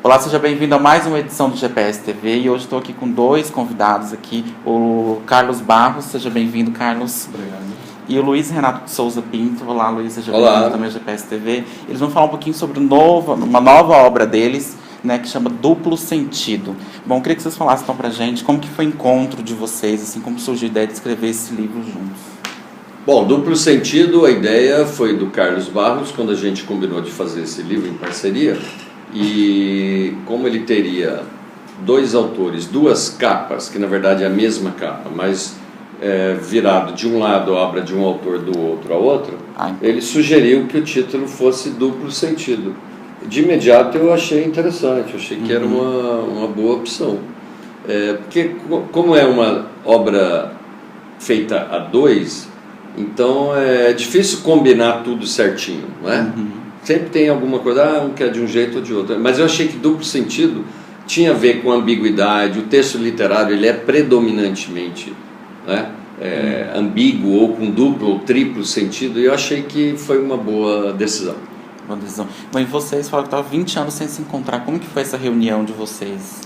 Olá, seja bem-vindo a mais uma edição do GPS TV e hoje estou aqui com dois convidados aqui, o Carlos Barros, seja bem-vindo, Carlos. Obrigado. E o Luiz Renato de Souza Pinto. Olá, Luiz, seja bem-vindo também ao GPS TV. Eles vão falar um pouquinho sobre uma nova obra deles, né, que chama Duplo Sentido. Bom, eu queria que vocês falassem então pra gente como que foi o encontro de vocês, assim, como surgiu a ideia de escrever esse livro juntos. Bom, Duplo Sentido, a ideia foi do Carlos Barros, quando a gente combinou de fazer esse livro em parceria. E como ele teria dois autores, duas capas, que na verdade é a mesma capa, mas virado de um lado a obra de um autor, do outro a outro, ele sugeriu que o título fosse Duplo Sentido. De imediato eu achei interessante, achei que era uma boa opção. Porque como é uma obra feita a dois, então é difícil combinar tudo certinho, não é? Sempre tem alguma coisa, um quer de um jeito ou de outro. Mas eu achei que Duplo Sentido tinha a ver com ambiguidade. O texto literário ele é predominantemente, né, ambíguo, ou com duplo ou triplo sentido, e eu achei que foi uma boa decisão. Boa decisão. Bom, e vocês falaram que estavam 20 anos sem se encontrar. Como que foi essa reunião de vocês?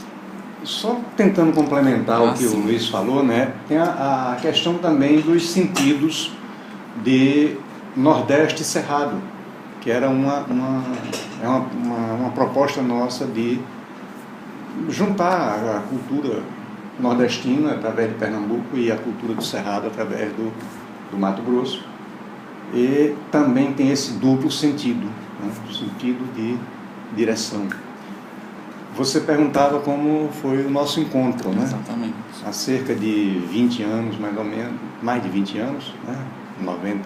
Só tentando complementar o que sim. o Luiz falou, né? Tem a questão também dos sentidos de Nordeste e Cerrado, que era uma proposta nossa de juntar a cultura nordestina através de Pernambuco e a cultura do Cerrado através do Mato Grosso. E também tem esse duplo sentido, né? O sentido de direção. Você perguntava como foi o nosso encontro, né? Exatamente. Há cerca de 20 anos, mais ou menos, mais de 20 anos, né?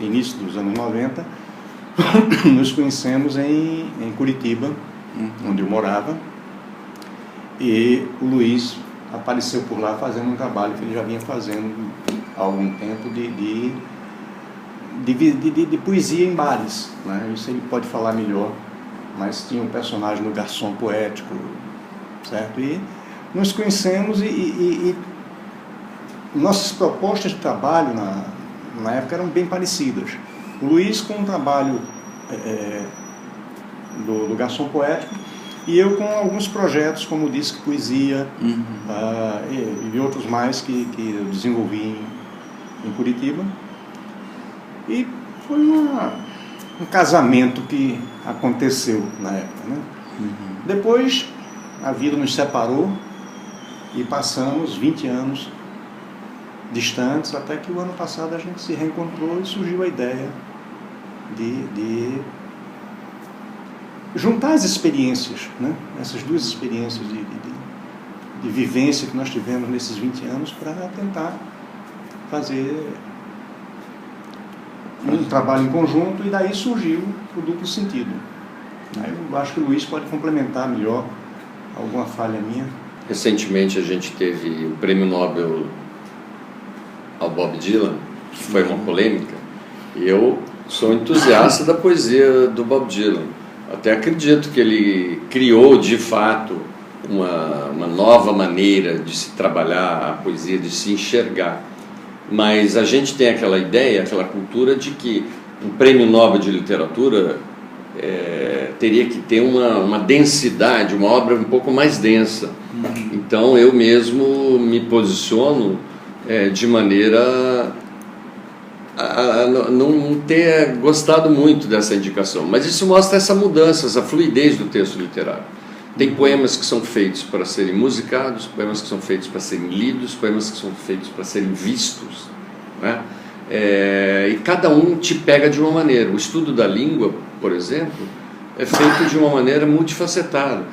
Início dos anos 90, nos conhecemos em Curitiba, onde eu morava, e o Luiz apareceu por lá fazendo um trabalho que ele já vinha fazendo há algum tempo de poesia em bares, né? Isso ele pode falar melhor, mas tinha um personagem no Garçom Poético, certo? E nos conhecemos e nossas propostas de trabalho na época eram bem parecidas. O Luiz com um trabalho do Garçom Poético e eu com alguns projetos como Disque Poesia e outros mais que eu desenvolvi em Curitiba. E foi um casamento que aconteceu na época, né? Depois a vida nos separou e passamos 20 anos distantes, até que o ano passado a gente se reencontrou e surgiu a ideia de juntar as experiências, né? Essas duas experiências de vivência que nós tivemos nesses 20 anos para tentar fazer um trabalho em conjunto, e daí surgiu o Duplo Sentido. Eu acho que o Luiz pode complementar melhor alguma falha minha. Recentemente a gente teve o Prêmio Nobel ao Bob Dylan, que foi uma polêmica, e eu sou entusiasta da poesia do Bob Dylan. Até acredito que ele criou de fato uma nova maneira de se trabalhar a poesia, de se enxergar. Mas a gente tem aquela ideia, aquela cultura de que um prêmio Nobel de literatura teria que ter uma densidade, uma obra um pouco mais densa. Então eu mesmo me posiciono de maneira a não ter gostado muito dessa indicação. Mas isso mostra essa mudança, essa fluidez do texto literário. Tem poemas que são feitos para serem musicados, poemas que são feitos para serem lidos, poemas que são feitos para serem vistos, né? E cada um te pega de uma maneira. O estudo da língua, por exemplo, é feito de uma maneira multifacetada.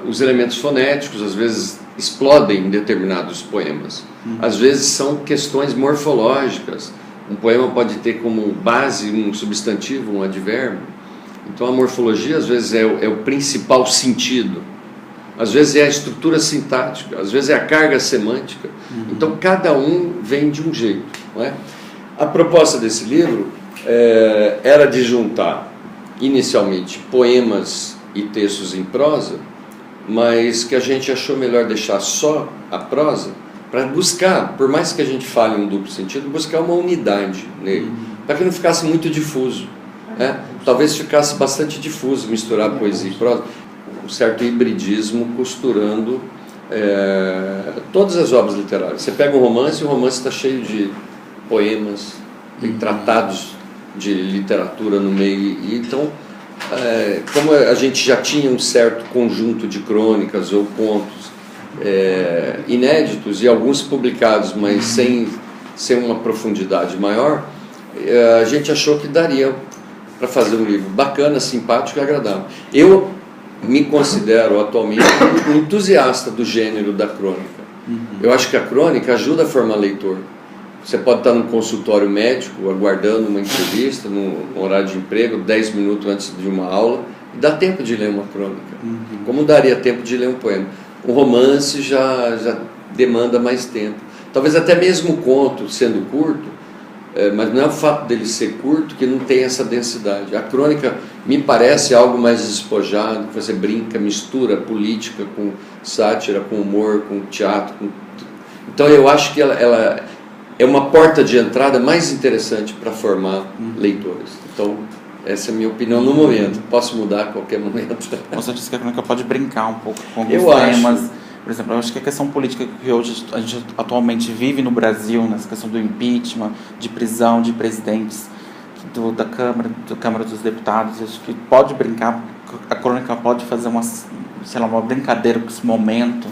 Os elementos fonéticos às vezes explodem em determinados poemas. Às vezes são questões morfológicas. Um poema pode ter como base um substantivo, um advérbio. Então a morfologia às vezes é o principal sentido, às vezes é a estrutura sintática, às vezes é a carga semântica. Então cada um vem de um jeito, não é? A proposta desse livro era de juntar inicialmente poemas e textos em prosa, mas que a gente achou melhor deixar só a prosa para buscar, por mais que a gente fale um duplo sentido, buscar uma unidade nele, para que não ficasse muito difuso. Talvez ficasse bastante difuso misturar poesia e prosa. um certo hibridismo costurando todas as obras literárias. Você pega um romance, e o romance está cheio de poemas, tem tratados de literatura no meio. E então, como a gente já tinha um certo conjunto de crônicas ou contos inéditos e alguns publicados, mas sem uma profundidade maior, a gente achou que daria para fazer um livro bacana, simpático e agradável. Eu me considero atualmente um entusiasta do gênero da crônica. Eu acho que a crônica ajuda a formar leitor. Você pode estar num consultório médico, aguardando uma entrevista, num horário de emprego, 10 minutos antes de uma aula, e dá tempo de ler uma crônica. Como daria tempo de ler um poema? Um romance já demanda mais tempo. Talvez até mesmo o conto, sendo curto, mas não é o fato dele ser curto que não tem essa densidade. A crônica me parece algo mais despojado, que você brinca, mistura política com sátira, com humor, com teatro. Então eu acho que ela é uma porta de entrada mais interessante para formar leitores. Então, essa é a minha opinião no momento. Posso mudar a qualquer momento. Você disse que a crônica pode brincar um pouco com alguns temas. Por exemplo, eu acho que a questão política que hoje a gente atualmente vive no Brasil, nessa questão do impeachment, de prisão de presidentes da Câmara dos Deputados, acho que pode brincar, a crônica pode fazer uma brincadeira com esse momento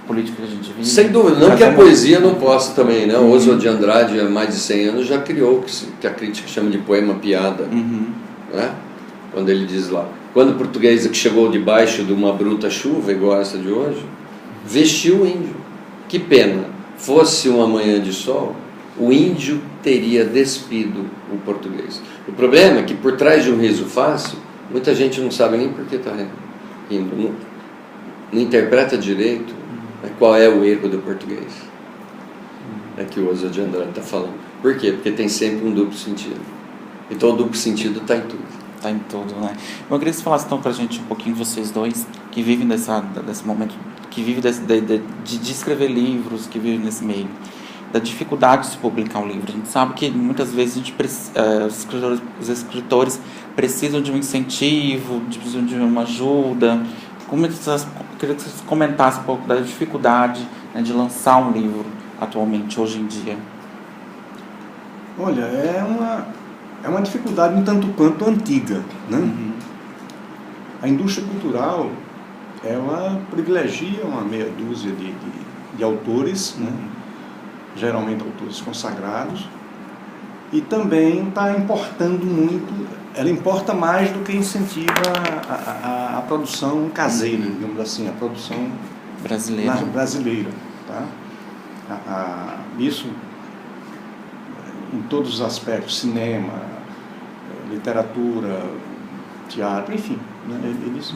político que a gente vive. Sem dúvida, não que a poesia não possa também, né? O Oswald de Andrade, há mais de 100 anos, já criou o que a crítica chama de poema-piada, né? Quando ele diz lá, quando o português que chegou debaixo de uma bruta chuva, igual essa de hoje, vestiu o índio. Que pena, fosse uma manhã de sol, o índio teria despido o português. O problema é que por trás de um riso fácil, muita gente não sabe nem por que está rindo, não interpreta direito qual é o erro do português. É que o Oswald de Andrade está falando. Por quê? Porque tem sempre um duplo sentido. Então o duplo sentido está em tudo. Está em tudo, né? Eu queria que você falasse então para a gente um pouquinho, vocês dois, que vivem desse momento, que vivem de escrever livros, que vivem nesse meio, da dificuldade de se publicar um livro. A gente sabe que muitas vezes os escritores precisam de um incentivo, precisam de uma ajuda. Eu queria que vocês comentassem um pouco da dificuldade, né, de lançar um livro atualmente, hoje em dia. Olha, é uma dificuldade um tanto quanto antiga, né? A indústria cultural, ela privilegia uma meia dúzia de autores, né? Geralmente autores consagrados, e também está importando muito, ela importa mais do que incentiva a produção caseira, digamos assim, a produção brasileira, tá? Isso em todos os aspectos, cinema, literatura, teatro, enfim, né? Eles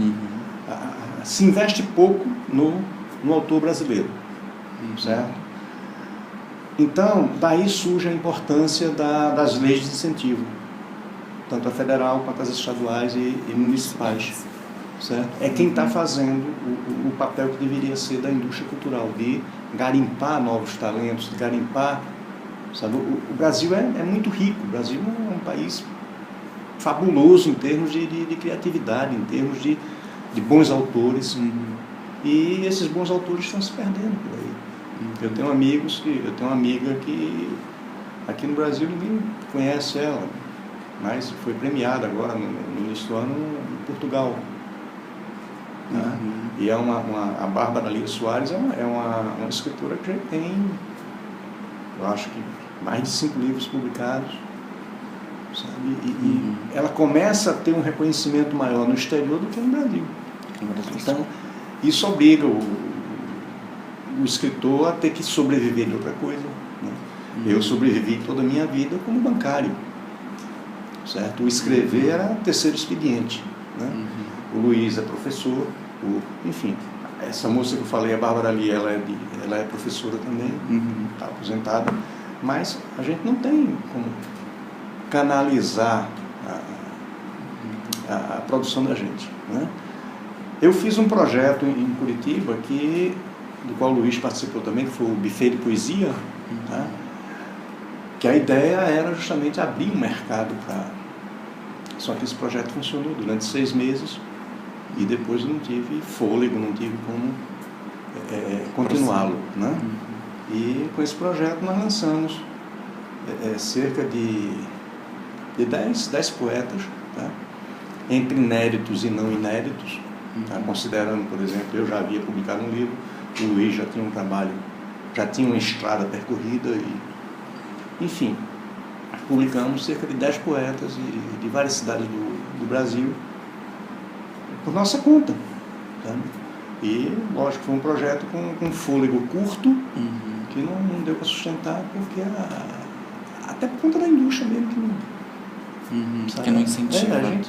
se investe pouco no autor brasileiro, certo? Então, daí surge a importância das leis de incentivo, tanto a federal quanto as estaduais e municipais, certo? É quem está fazendo o papel que deveria ser da indústria cultural, de garimpar novos talentos, de garimpar, sabe? O Brasil é muito rico, o Brasil é um país fabuloso em termos de criatividade, em termos de bons autores, e esses bons autores estão se perdendo por aí. Eu tenho uma amiga que aqui no Brasil ninguém conhece ela, mas foi premiada agora no início do ano em Portugal. Né? E a Bárbara Lira Soares é uma escritora que já tem, eu acho que mais de 5 livros publicados, sabe? E ela começa a ter um reconhecimento maior no exterior do que no Brasil. Então, isso obriga o escritor a ter que sobreviver de outra coisa, né? Eu sobrevivi toda a minha vida como bancário, certo? O escrever era terceiro expediente, né? O Luiz é professor, enfim, essa moça que eu falei, a Bárbara ali, ela é professora também, está aposentada, mas a gente não tem como canalizar a produção da gente, né? Eu fiz um projeto em Curitiba do qual o Luiz participou também, que foi o Buffet de Poesia, tá? Que a ideia era justamente abrir um mercado para... Só que esse projeto funcionou durante 6 meses, e depois não tive fôlego, não tive como continuá-lo, né? E com esse projeto nós lançamos cerca de 10 poetas, tá? Entre inéditos e não inéditos, tá? Considerando, por exemplo, eu já havia publicado um livro, o Luiz já tinha um trabalho, já tinha uma estrada percorrida, e, enfim, publicamos cerca de 10 poetas de várias cidades do Brasil, por nossa conta, tá? E, lógico, foi um projeto com fôlego curto, que não deu para sustentar, porque até por conta da indústria mesmo, que não, que não incentiva. A gente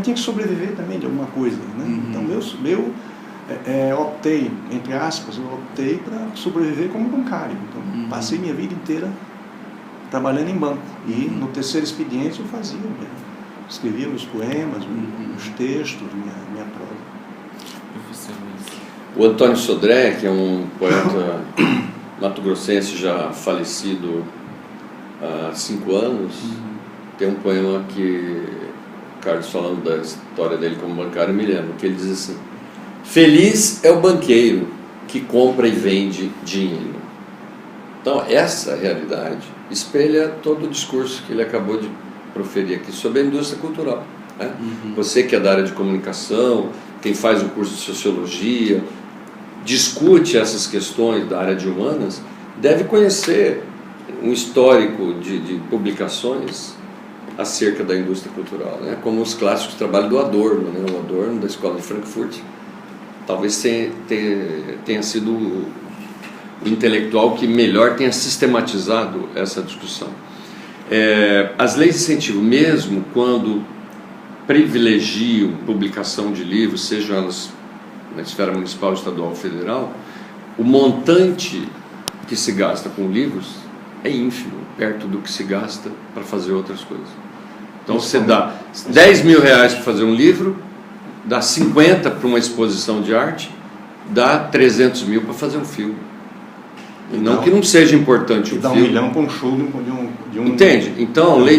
tinha que sobreviver também de alguma coisa, né? Então, eu optei, entre aspas, para sobreviver como bancário. Então, passei minha vida inteira trabalhando em banco. E no terceiro expediente eu fazia mesmo. Escrevia meus poemas, os textos, minha prosa. O Antônio Sodré, que é um poeta mato-grossense já falecido há 5 anos, tem um poema que, Carlos, falando da história dele como bancário, me lembra, que ele diz assim: feliz é o banqueiro que compra e vende dinheiro. Então, essa realidade espelha todo o discurso que ele acabou de proferir aqui sobre a indústria cultural, né? Você que é da área de comunicação, quem faz o curso de sociologia, discute essas questões da área de humanas, deve conhecer um histórico de publicações acerca da indústria cultural, né? Como os clássicos trabalhos do Adorno, né? O Adorno da Escola de Frankfurt talvez tenha sido o intelectual que melhor tenha sistematizado essa discussão. As leis de incentivo, mesmo quando privilegiam publicação de livros, sejam elas na esfera municipal, estadual ou federal, o montante que se gasta com livros é ínfimo, perto do que se gasta para fazer outras coisas. Então você dá 10 mil reais para fazer um livro, dá 50 para uma exposição de arte, dá 300 mil para fazer um filme. Então, não que não seja importante o filme. Dá 1 milhão para um show de um... Entende? Então, lei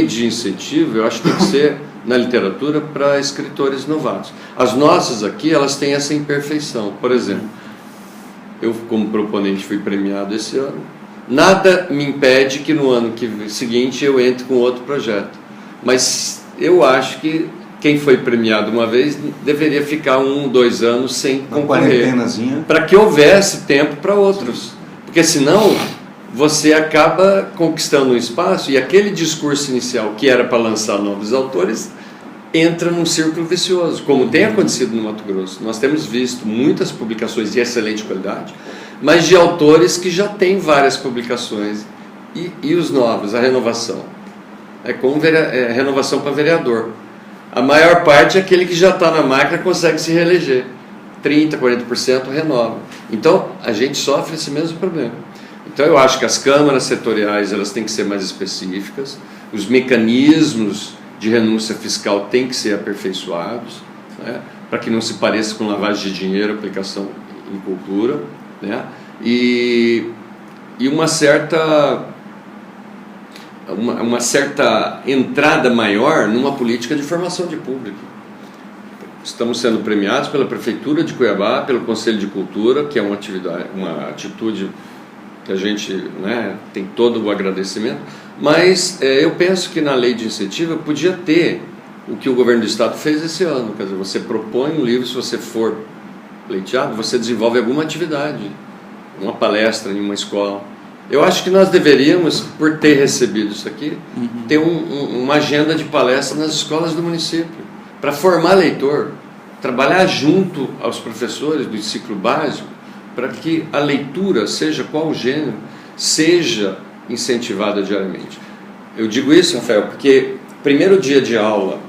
de incentivo, eu acho que tem que ser na literatura para escritores novatos. As nossas aqui, elas têm essa imperfeição. Por exemplo, eu como proponente fui premiado esse ano. Nada me impede que no ano seguinte eu entre com outro projeto. Mas eu acho que quem foi premiado uma vez deveria ficar 1, 2 anos sem concorrer, para que houvesse tempo para outros. Porque senão você acaba conquistando um espaço e aquele discurso inicial que era para lançar novos autores entra num círculo vicioso, como tem acontecido no Mato Grosso. Nós temos visto muitas publicações de excelente qualidade, mas de autores que já têm várias publicações. E os novos, a renovação. É como renovação para vereador. A maior parte é aquele que já está na máquina consegue se reeleger. 30%, 40% renova. Então, a gente sofre esse mesmo problema. Então, eu acho que as câmaras setoriais elas têm que ser mais específicas, os mecanismos de renúncia fiscal têm que ser aperfeiçoados, né, para que não se pareça com lavagem de dinheiro, aplicação em cultura, né, e uma certa entrada maior numa política de formação de público. Estamos sendo premiados pela Prefeitura de Cuiabá, pelo Conselho de Cultura, que é uma atitude que a gente, né, tem todo o agradecimento, mas eu penso que na lei de incentivo podia ter o que o governo do estado fez esse ano. Quer dizer, você propõe um livro, se você for pleiteado, você desenvolve alguma atividade, uma palestra em uma escola. Eu acho que nós deveríamos, por ter recebido isso aqui, ter uma agenda de palestra nas escolas do município, para formar leitor, trabalhar junto aos professores do ciclo básico, para que a leitura, seja qual gênero, seja incentivada diariamente. Eu digo isso, Rafael, porque primeiro dia de aula,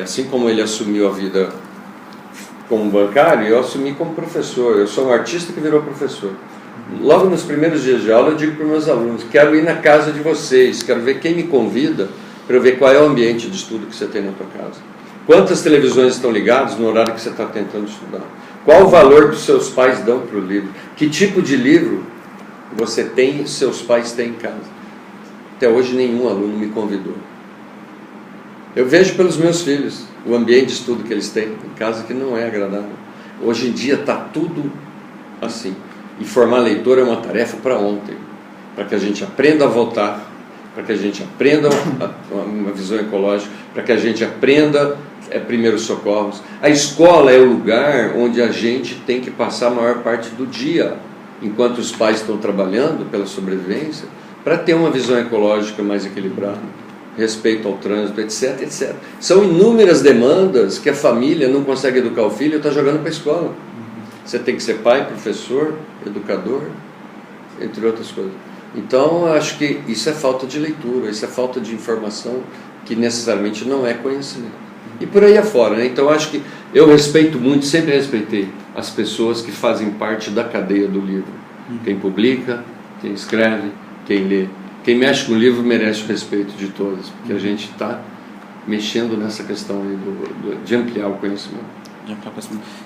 assim como ele assumiu a vida como bancário, eu assumi como professor. Eu sou um artista que virou professor. Logo nos primeiros dias de aula eu digo para os meus alunos: quero ir na casa de vocês, quero ver quem me convida para eu ver qual é o ambiente de estudo que você tem na tua casa. Quantas televisões estão ligadas no horário que você está tentando estudar? Qual o valor que seus pais dão para o livro? Que tipo de livro você tem e seus pais têm em casa? Até hoje nenhum aluno me convidou. Eu vejo pelos meus filhos o ambiente de estudo que eles têm em casa, que não é agradável. Hoje em dia está tudo assim. E formar leitor é uma tarefa para ontem, para que a gente aprenda a votar, para que a gente aprenda uma visão ecológica, para que a gente aprenda primeiros socorros. A escola é o lugar onde a gente tem que passar a maior parte do dia, enquanto os pais estão trabalhando pela sobrevivência, para ter uma visão ecológica mais equilibrada, respeito ao trânsito, etc, etc. São inúmeras demandas que a família não consegue educar o filho e está jogando para a escola. Você tem que ser pai, professor, educador, entre outras coisas. Então, eu acho que isso é falta de leitura, isso é falta de informação, que necessariamente não é conhecimento. E por aí afora, né? Então, eu acho que eu respeito muito, sempre respeitei as pessoas que fazem parte da cadeia do livro. Quem publica, quem escreve, quem lê. Quem mexe com o livro merece o respeito de todos, porque a gente está mexendo nessa questão aí de ampliar o conhecimento.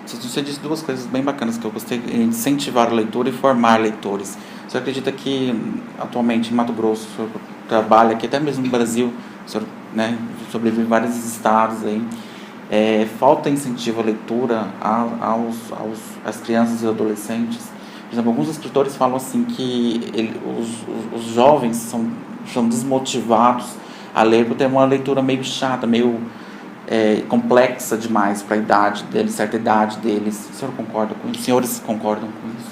Você disse duas coisas bem bacanas que eu gostei: incentivar a leitura e formar leitores. Você acredita que atualmente em Mato Grosso, o senhor trabalha aqui, até mesmo no Brasil, o senhor, né, sobrevive em vários estados aí, falta incentivo à leitura às crianças e adolescentes? Por exemplo, alguns escritores falam assim que os jovens são desmotivados a ler por ter uma leitura meio chata, meio complexa demais para a idade deles, certa idade deles. O senhor concorda com isso? Os senhores concordam com isso?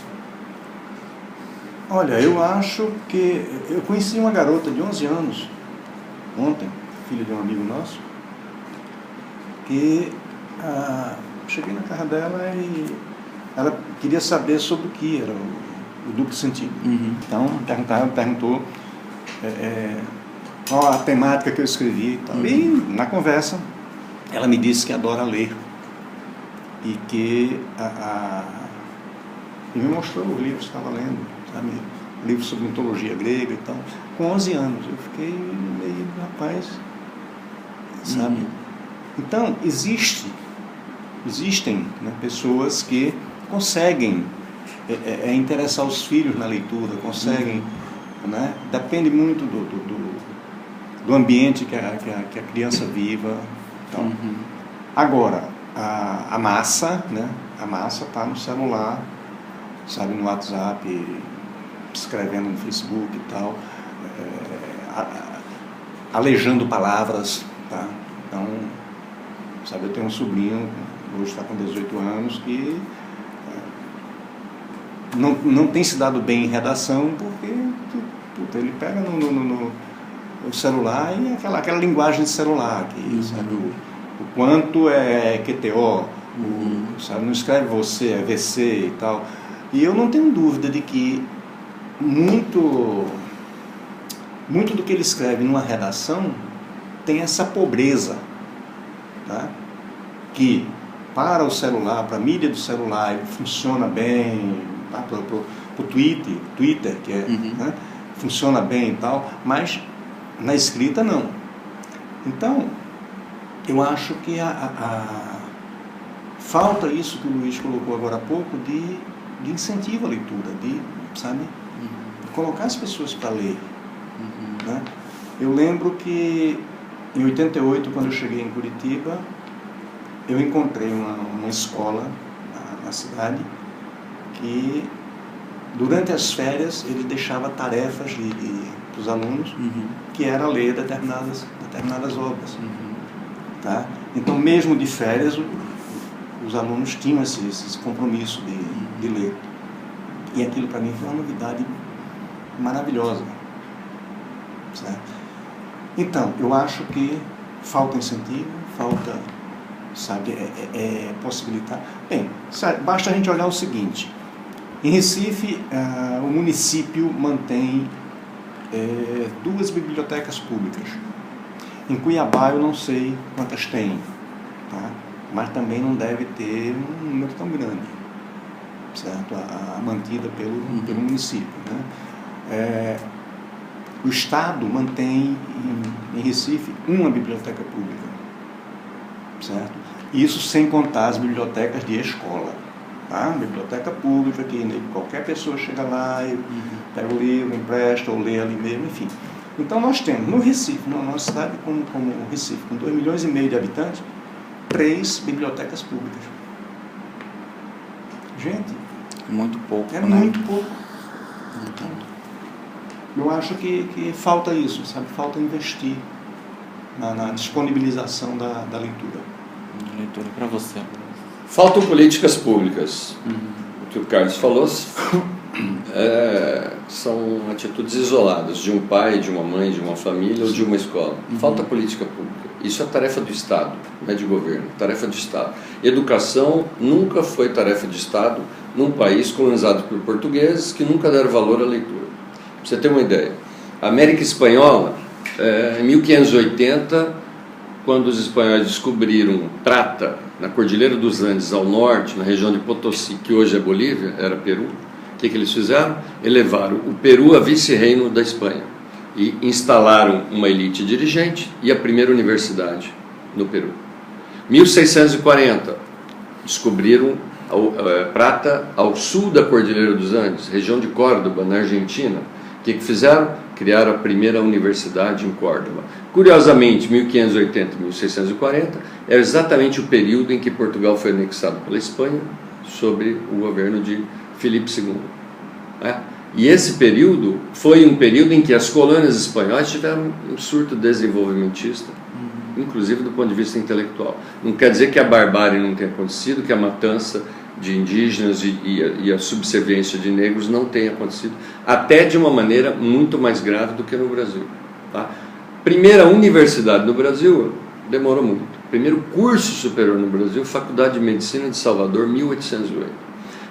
Olha, eu acho que... Eu conheci uma garota de 11 anos, ontem, filha de um amigo nosso, que cheguei na casa dela e ela queria saber sobre o que era o duplo sentido. Então, perguntou qual a temática que eu escrevi e tal. E, na conversa, ela me disse que adora ler e que e me mostrou o livro que estava lendo, sabe? Livro sobre mitologia grega e tal, com 11 anos. Eu fiquei meio, rapaz, sabe? Então, existem, né, pessoas que conseguem interessar os filhos na leitura, conseguem, né? Depende muito do ambiente que a criança viva. Então, agora, a massa, né? A massa está no celular, sabe, no WhatsApp, escrevendo no Facebook e tal, alejando palavras, tá? Então, sabe, eu tenho um sobrinho, hoje está com 18 anos, que não tem se dado bem em redação, porque ele pega no celular e aquela linguagem de celular, que, sabe, o quanto é QTO, sabe, não escreve você, é VC e tal. E eu não tenho dúvida de que muito do que ele escreve numa redação tem essa pobreza, tá? Que para o celular, para a mídia do celular, ele funciona bem, tá? Para o Twitter, que é, né? Funciona bem e tal, mas na escrita não. Então, eu acho que falta isso que o Luiz colocou agora há pouco, de incentivo à leitura, sabe, colocar as pessoas para ler. Né? Eu lembro que em 88, quando eu cheguei em Curitiba, eu encontrei uma escola na cidade que, durante as férias, ele deixava tarefas para os alunos, que era ler determinadas obras. Tá? Então, mesmo de férias, os alunos tinham esse compromisso de ler. E aquilo, para mim, foi uma novidade maravilhosa. Certo? Então, eu acho que falta incentivo, falta, sabe, possibilitar. Bem, sabe, basta a gente olhar o seguinte: em Recife, o município mantém 2 bibliotecas públicas. Em Cuiabá, eu não sei quantas tem, tá? Mas também não deve ter um número tão grande, certo? Mantida pelo município, né? O Estado mantém em Recife uma biblioteca pública, certo? Isso sem contar as bibliotecas de escola, tá? Biblioteca pública, que qualquer pessoa chega lá e pega o livro, empresta ou lê ali mesmo, enfim. Então nós temos no Recife, na nossa cidade como o Recife, com 2,5 milhões de habitantes, 3 bibliotecas públicas. Gente, muito pouco. É muito pouco. Eu acho que falta isso, sabe? Falta investir na disponibilização da leitura. Leitura para você. Faltam políticas públicas. O que o Carlos falou são atitudes isoladas de um pai, de uma mãe, de uma família ou de uma escola. Falta política pública. Isso é tarefa do Estado, não é de governo, tarefa do Estado. Educação nunca foi tarefa de Estado num país colonizado por portugueses que nunca deram valor à leitura. Pra você ter uma ideia, a América Espanhola, em 1580, quando os espanhóis descobriram prata na Cordilheira dos Andes ao norte, na região de Potosí, que hoje é Bolívia, era Peru, o que eles fizeram? Elevaram o Peru a vice-reino da Espanha e instalaram uma elite dirigente e a primeira universidade no Peru. 1640, descobriram prata ao sul da Cordilheira dos Andes, região de Córdoba, na Argentina. O que fizeram? Criaram a primeira universidade em Córdoba. Curiosamente, 1580 e 1640 era exatamente o período em que Portugal foi anexado pela Espanha sob o governo de Filipe II. E esse período foi um período em que as colônias espanholas tiveram um surto desenvolvimentista, inclusive do ponto de vista intelectual. Não quer dizer que a barbárie não tenha acontecido, que a matança de indígenas e a subserviência de negros não tenha acontecido, até de uma maneira muito mais grave do que no Brasil. Primeira universidade no Brasil demorou muito. Primeiro curso superior no Brasil, Faculdade de Medicina de Salvador, 1808.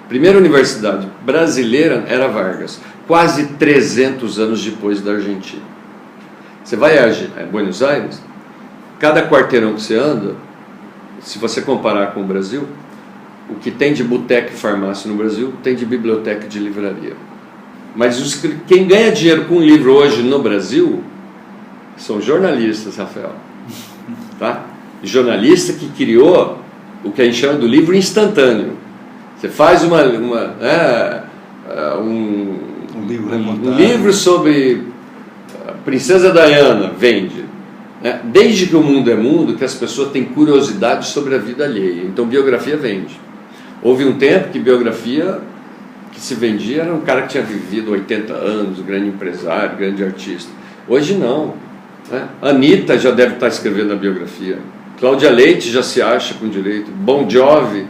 Primeira universidade brasileira era Vargas, quase 300 anos depois da Argentina. Você vai a Buenos Aires, cada quarteirão que você anda, se você comparar com o Brasil, o que tem de boteca e farmácia no Brasil, tem de biblioteca e de livraria. Mas quem ganha dinheiro com livro hoje no Brasil são jornalistas, Rafael. Tá? Jornalista que criou o que a gente chama do livro instantâneo. Você faz um livro sobre a Princesa Diana, vende. Desde que o mundo é mundo, que as pessoas têm curiosidade sobre a vida alheia. Então, biografia vende. Houve um tempo que biografia que se vendia era um cara que tinha vivido 80 anos, um grande empresário, grande artista. Hoje não. Anitta já deve estar escrevendo a biografia. Cláudia Leite já se acha com direito. Bon Jovi.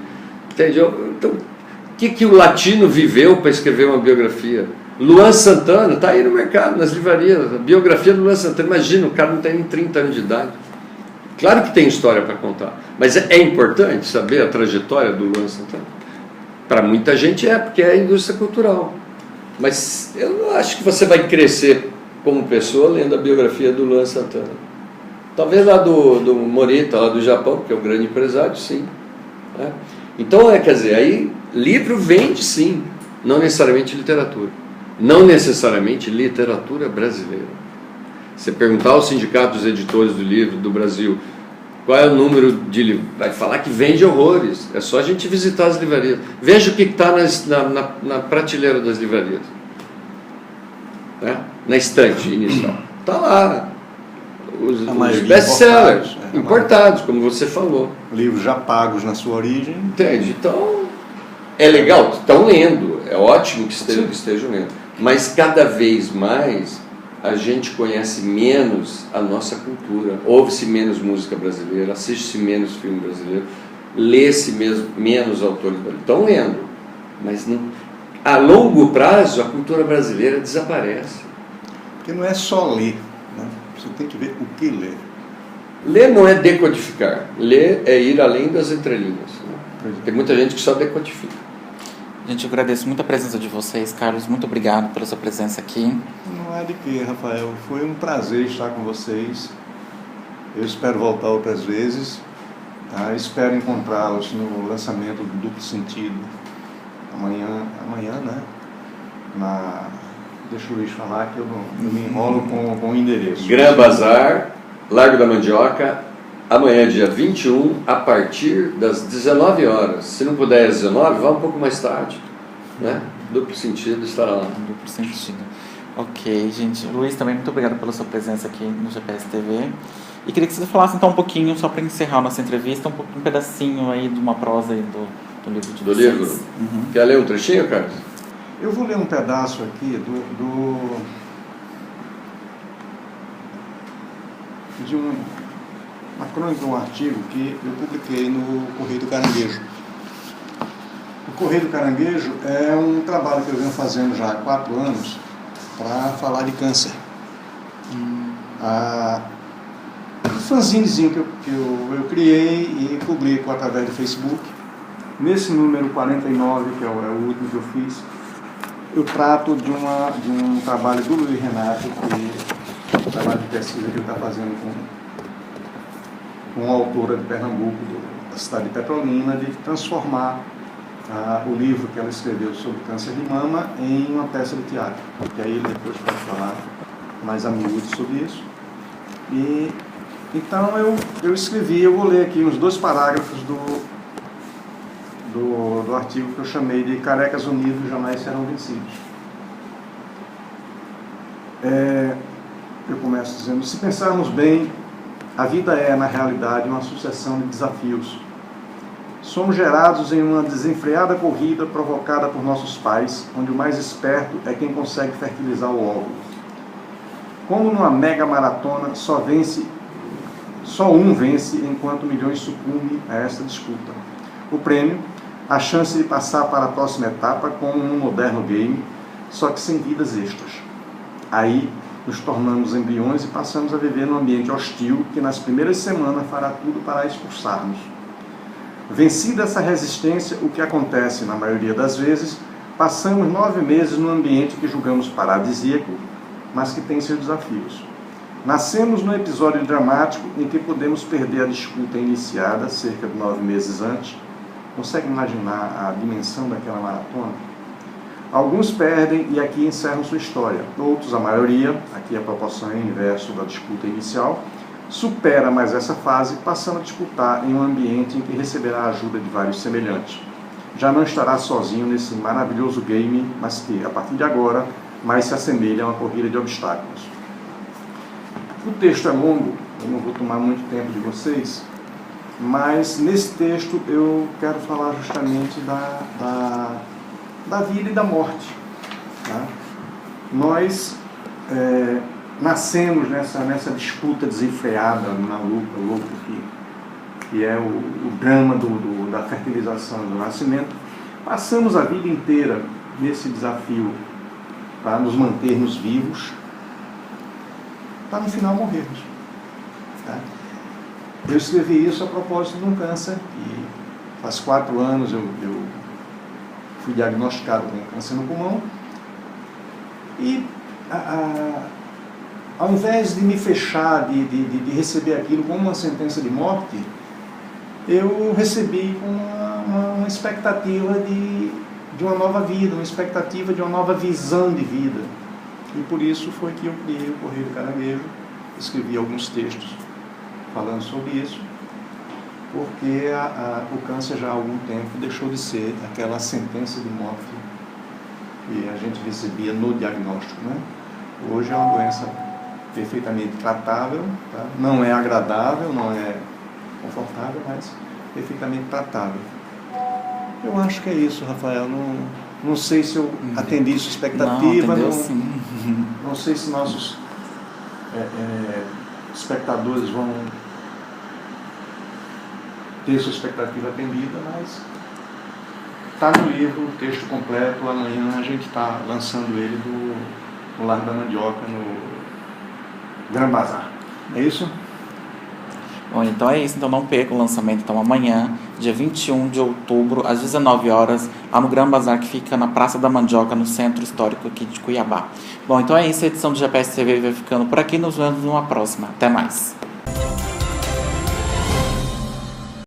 Entendeu? Então, o que o latino viveu para escrever uma biografia? Luan Santana está aí no mercado, nas livrarias. A biografia do Luan Santana. Imagina, o cara não tem nem 30 anos de idade. Claro que tem história para contar, mas é importante saber a trajetória do Luan Santana. Para muita gente porque é a indústria cultural. Mas eu não acho que você vai crescer como pessoa lendo a biografia do Luan Santana. Talvez lá do Morita, lá do Japão, que é um grande empresário, sim. Então, quer dizer, aí livro vende sim, não necessariamente literatura. Não necessariamente literatura brasileira. Você perguntar ao sindicato dos editores do livro do Brasil qual é o número de livros, vai falar que vende horrores. É só a gente visitar as livrarias. Veja o que está na prateleira das livrarias. Na estante inicial. Está lá. Os best-sellers importados, como você falou. Livros já pagos na sua origem. Entende? Então, é legal, estão lendo. É ótimo que estejam lendo. Mas cada vez mais a gente conhece menos a nossa cultura, ouve-se menos música brasileira, assiste-se menos filme brasileiro, lê-se menos autores brasileiros. Estão lendo, mas não, a longo prazo a cultura brasileira desaparece. Porque não é só ler, né? Você tem que ver o que ler. Ler não é decodificar, ler é ir além das entrelinhas. Né? Tem muita gente que só decodifica. Gente, eu agradeço muito a presença de vocês, Carlos. Muito obrigado pela sua presença aqui. Não é de quê, Rafael. Foi um prazer estar com vocês. Eu espero voltar outras vezes. Tá? Espero encontrá-los no lançamento do Duplo Sentido. Amanhã, né? Deixa o Luiz falar que eu não me enrolo com o endereço. Gran Bazar, Largo da Mandioca. Amanhã, dia 21, a partir das 19 horas. Se não puder às 19, vá um pouco mais tarde. Né? Duplo Sentido estará lá. Duplo Sentido. Ok, gente. Luiz, também muito obrigado pela sua presença aqui no GPS TV. E queria que você falasse então um pouquinho, só para encerrar a nossa entrevista, um pedacinho aí de uma prosa aí do livro de vocês. Do livro? Quer ler um trechinho, Carlos? Eu vou ler um pedaço aqui de uma crônica, um artigo que eu publiquei no Correio do Caranguejo. O Correio do Caranguejo é um trabalho que eu venho fazendo já há 4 anos para falar de câncer. Um fanzinezinho que eu criei e publico através do Facebook. Nesse número 49, que é o último que eu fiz, eu trato de um trabalho do Luiz Renato, que é um trabalho de pesquisa que ele está fazendo com uma autora de Pernambuco, da cidade de Petrolina, de transformar o livro que ela escreveu sobre câncer de mama em uma peça de teatro. Que aí ele depois pode falar mais a miúdo sobre isso. E então eu escrevi, eu vou ler aqui uns 2 parágrafos do artigo que eu chamei de Carecas Unidos Jamais Serão Vencidos. Eu começo dizendo: se pensarmos bem, a vida é, na realidade, uma sucessão de desafios. Somos gerados em uma desenfreada corrida provocada por nossos pais, onde o mais esperto é quem consegue fertilizar o óvulo. Como numa mega maratona, só um vence enquanto milhões sucumbem a esta disputa. O prêmio, a chance de passar para a próxima etapa como um moderno game, só que sem vidas extras. Aí nos tornamos embriões e passamos a viver num ambiente hostil que nas primeiras semanas fará tudo para expulsar-nos. Vencida essa resistência, o que acontece na maioria das vezes, passamos 9 meses num ambiente que julgamos paradisíaco, mas que tem seus desafios. Nascemos num episódio dramático em que podemos perder a disputa iniciada cerca de 9 meses antes. Consegue imaginar a dimensão daquela maratona? Alguns perdem e aqui encerram sua história. Outros, a maioria, aqui a proporção é inverso da disputa inicial, supera mais essa fase, passando a disputar em um ambiente em que receberá a ajuda de vários semelhantes. Já não estará sozinho nesse maravilhoso game, mas que, a partir de agora, mais se assemelha a uma corrida de obstáculos. O texto é longo, eu não vou tomar muito tempo de vocês, mas nesse texto eu quero falar justamente da vida e da morte. Tá? Nós nascemos nessa disputa desenfreada, na luta que é o drama da fertilização e do nascimento. Passamos a vida inteira nesse desafio para nos mantermos vivos, para no final morrermos. Tá? Eu escrevi isso a propósito de um câncer, e faz 4 anos eu fui diagnosticado com câncer no pulmão, e ao invés de me fechar, de receber aquilo como uma sentença de morte, eu recebi com uma expectativa de uma nova vida, uma expectativa de uma nova visão de vida. E por isso foi que eu criei o Correio do Caranguejo, escrevi alguns textos falando sobre isso, porque o câncer já há algum tempo deixou de ser aquela sentença de morte que a gente recebia no diagnóstico, né? Hoje é uma doença perfeitamente tratável, tá? Não é agradável, não é confortável, mas perfeitamente tratável. Eu acho que é isso, Rafael. Não sei se eu atendi sua expectativa. Não sei se nossos espectadores vão ter sua expectativa atendida, mas está no livro, o texto completo. Amanhã a gente está lançando ele no Largo da Mandioca, no Gran Bazar. É isso? Bom, então é isso. Então não perca o lançamento. Então amanhã, dia 21 de outubro, às 19 horas, lá no Gran Bazar, que fica na Praça da Mandioca, no Centro Histórico aqui de Cuiabá. Bom, então é isso. A edição do GPS TV vai ficando por aqui. Nos vemos numa próxima. Até mais.